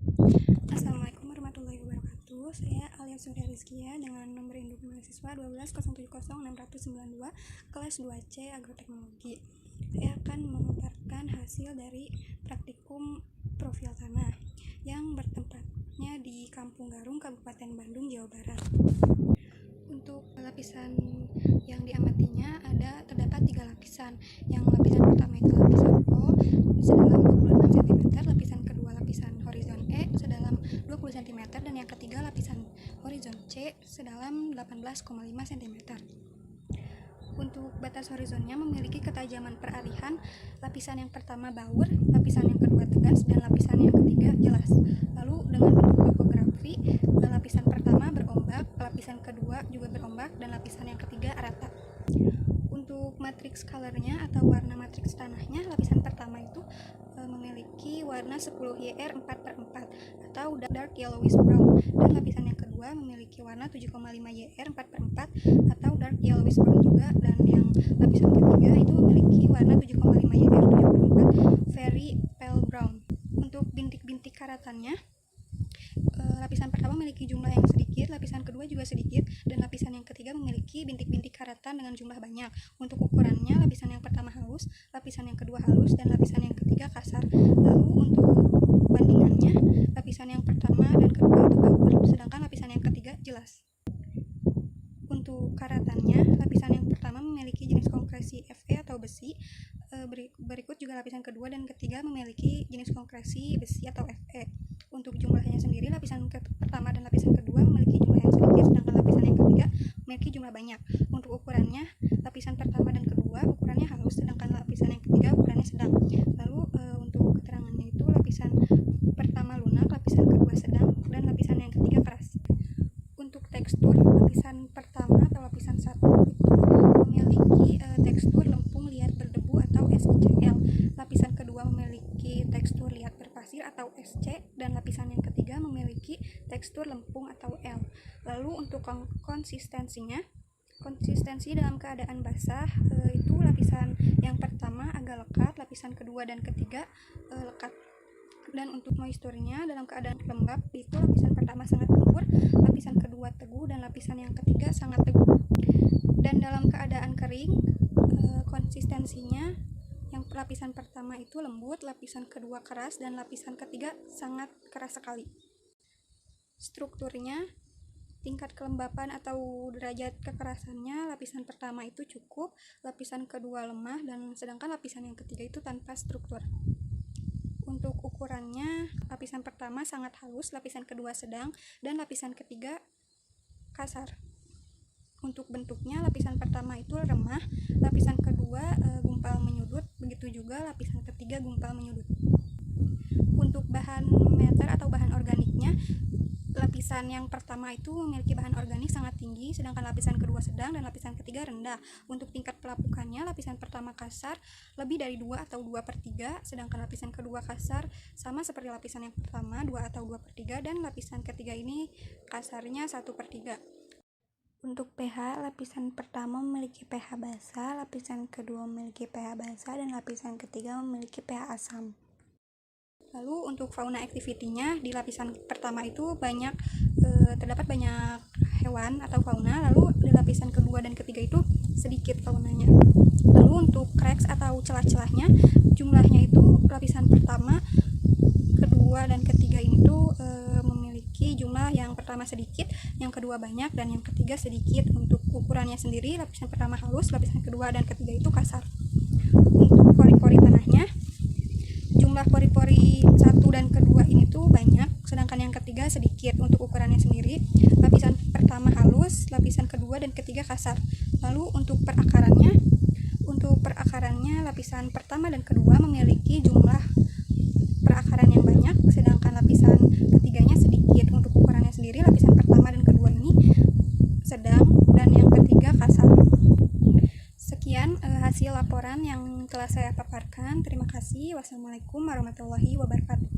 Assalamualaikum warahmatullahi wabarakatuh. Saya Alia Surya Rizkia dengan nomor induk mahasiswa 120700692 kelas 2C Agroteknologi. Saya akan memaparkan hasil dari praktikum profil tanah yang bertempatnya di Kampung Garung, Kabupaten Bandung, Jawa Barat. Untuk lapisan yang diamatinya terdapat 3 lapisan. Yang lapisan pertama itu lapisan O sedalam 26 cm, lapisan kedua lapisan horizon E sedalam 20 cm, dan yang ketiga lapisan horizon C sedalam 18,5 cm. Untuk batas horizonnya memiliki ketajaman peralihan. Lapisan yang pertama baur, lapisan yang kedua tegas, dan lapisan yang ketiga jelas. Lalu dengan bentuk topografi, lapisan pertama berombak, lapisan kedua juga berombak, dan lapisan yang ketiga rata. Untuk matriks colornya atau warna matriks tanahnya, lapisan pertama itu memiliki warna 10YR 4/4 atau dark yellowish brown, dan lapisan yang kedua memiliki warna 7,5YR 4/4 atau dark yellowish brown juga, dan yang lapisan ketiga itu memiliki warna 7,5YR 7/4 very pale brown. Untuk bintik-bintik karatannya, lapisan pertama memiliki jumlah yang sedikit, lapisan kedua juga sedikit, dan lapisan yang ketiga memiliki bintik-bintik karatan dengan jumlah banyak. Untuk ukurannya, lapisan yang pertama halus, lapisan yang kedua halus, dan lapisan yang ketiga kasar. Lalu untuk bandingannya, lapisan yang pertama dan kedua itu baur, sedangkan lapisan yang ketiga jelas. Untuk karatannya, lapisan yang pertama memiliki jenis kompresi Fe atau besi, berikut juga lapisan kedua dan ketiga memiliki jenis kompresi besi atau Fe. Untuk jumlahnya sendiri, lapisan pertama dan lapisan kedua memiliki jumlah yang sedikit, sedangkan lapisan yang ketiga memiliki jumlah banyak. Untuk ukurannya, lapisan pertama dan kedua ukurannya halus, sedangkan lapisan yang ketiga ukurannya sedang. Lalu untuk keterangannya itu lapisan pertama lunak, lapisan kedua sedang, dan lapisan yang ketiga keras. Untuk tekstur, lapisan pertama atau lapisan 1 itu memiliki tekstur lempung liat berdebu atau SCL. Lapisan kedua memiliki tekstur liat berpasir atau SC, dan lapisan yang ketiga memiliki tekstur lempung atau L. Lalu untuk konsistensi dalam keadaan basah, itu lapisan yang pertama agak lekat, lapisan kedua dan ketiga lekat. Dan untuk moisturnya dalam keadaan lembab, itu lapisan pertama sangat gembur, lapisan kedua teguh, dan lapisan yang ketiga sangat teguh. Dan dalam keadaan kering, konsistensinya yang lapisan pertama itu lembut, lapisan kedua keras, dan lapisan ketiga sangat keras sekali. Strukturnya, tingkat kelembapan atau derajat kekerasannya, lapisan pertama itu cukup, lapisan kedua lemah, dan sedangkan lapisan yang ketiga itu tanpa struktur. Untuk ukurannya, lapisan pertama sangat halus, lapisan kedua sedang, dan lapisan ketiga kasar. Untuk bentuknya, lapisan pertama itu remah, lapisan kedua gumpal menyudut, begitu juga lapisan ketiga gumpal menyudut. Untuk bahan meter atau bahan organiknya, lapisan yang pertama itu memiliki bahan organik sangat tinggi, sedangkan lapisan kedua sedang dan lapisan ketiga rendah. Untuk tingkat pelapukannya, lapisan pertama kasar lebih dari 2 atau 2/3, sedangkan lapisan kedua kasar sama seperti lapisan yang pertama 2 atau 2/3, dan lapisan ketiga ini kasarnya 1/3. Untuk pH, lapisan pertama memiliki pH basa, lapisan kedua memiliki pH basa, dan lapisan ketiga memiliki pH asam. Lalu untuk fauna activity-nya, di lapisan pertama itu terdapat banyak hewan atau fauna, lalu di lapisan kedua dan ketiga itu sedikit faunanya. Lalu untuk cracks atau celah-celahnya, jumlahnya itu lapisan pertama, kedua, dan ketiga ini tuh memiliki jumlah yang pertama sedikit, yang kedua banyak, dan yang ketiga sedikit. Untuk ukurannya sendiri, lapisan pertama halus, lapisan kedua dan ketiga itu kasar. Untuk pori-pori tanahnya, jumlah pori-pori 1 dan kedua ini tuh banyak, sedangkan yang ketiga sedikit. Untuk ukurannya sendiri, lapisan pertama halus, lapisan kedua dan ketiga kasar. Lalu untuk perakarannya, lapisan pertama dan kedua memiliki jumlah perakaran yang banyak, sedangkan lapisan ketiganya sedikit. Untuk ukurannya sendiri, lapisan pertama dan kedua ini sedang, dan yang ketiga kasar. Sekian hasil laporan yang telah saya paparkan. Terima kasih. Wassalamualaikum warahmatullahi wabarakatuh.